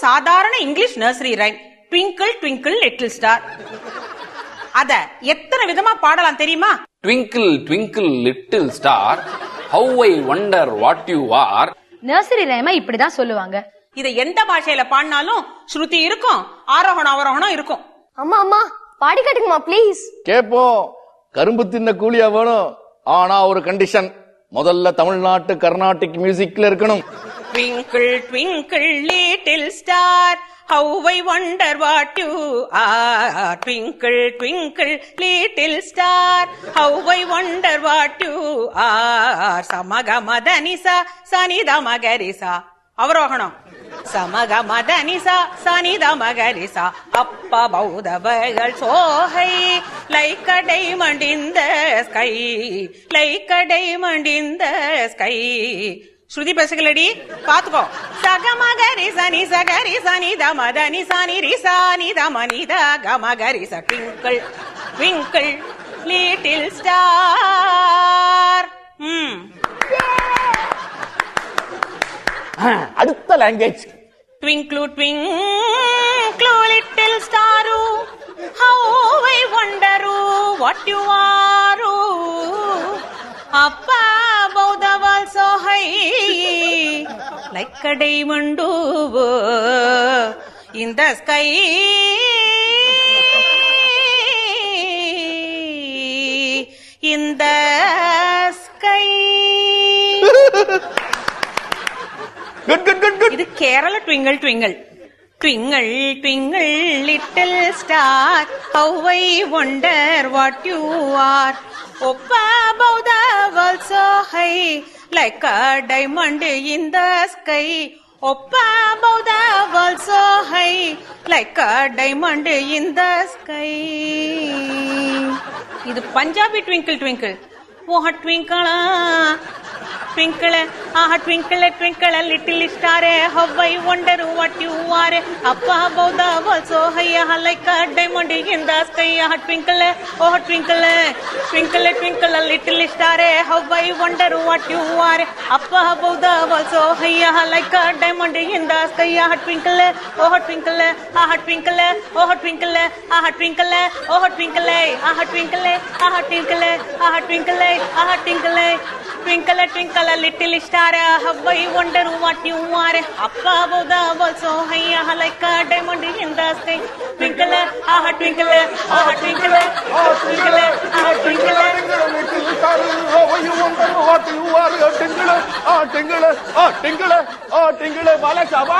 சாதாரண English nursery rhyme, twinkle twinkle little star. அத எத்தனை விதமா பாடலாம் தெரியுமா? Twinkle twinkle little star, how I wonder what you are. Nursery ரைமா இப்படிதான் சொல்லுவாங்க. இதை எந்த பாஷையில பாடினாலும் ஸ்ருதி இருக்கும், ஆரோகணம் அவரோகணம் இருக்கும். அம்மா அம்மா பாடி காட்டுங்கம்மா ப்ளீஸ். கேப்போம். கரும்பு தின்ன கூலியா வேணும். ஆனா ஒரு கண்டிஷன், முதல்ல தமிழ்நாட்டு கர்நாடிக் மியூசிக்ல இருக்கணும். Twinkle twinkle little star, how I wonder what you are. Twinkle twinkle little star, how I wonder what you are. Samagamadhanisa sanidamagarisa. அவரோகணம். சமகமதனிசா சனிதமகரிசா. அப்பா பௌதவர்கள் சோகை, like a diamond in the sky, like a diamond in the sky. ஸ்ருதி பேசுகளடி பாத்துக்கோ. சகமகரி சனி சகரி சனி தமதனி சனி ரிசானி தமனித கமகரி ச. Twinkle twinkle little star. அடுத்த language. Twinkle twinkle little star, how I wonder what you are. Up above the world so high, like a diamond in the sky. In the sky. Good, good, good, good. இது Kerala twinkle twinkle. Twinkle twinkle little star, how I wonder what you are. Up above the world so high, like a diamond in the sky. Up above the world so high, like a diamond in the sky. இது Punjabi twinkle twinkle. ஓஹ ட்விங்கிளா twinkle, twinkle, twinkle, little star, how I wonder what you are. Up above the world so high, like a diamond in the sky. Twinkle, oh twinkle, twinkle, twinkle, little star, how I wonder what you are. Up above the world so high, like a diamond in the sky. Twinkle, oh twinkle, twinkle, oh twinkle, twinkle, oh twinkle, twinkle, twinkle, twinkle, twinkle. Twinkle, twinkle, little star, how I wonder what you are. Up above the world so high, like a diamond in the sky. Twinkle, twinkle, twinkle, twinkle, twinkle. Little star, how I wonder what you are. Tingle, tingle, tingle, tingle, Balashaba.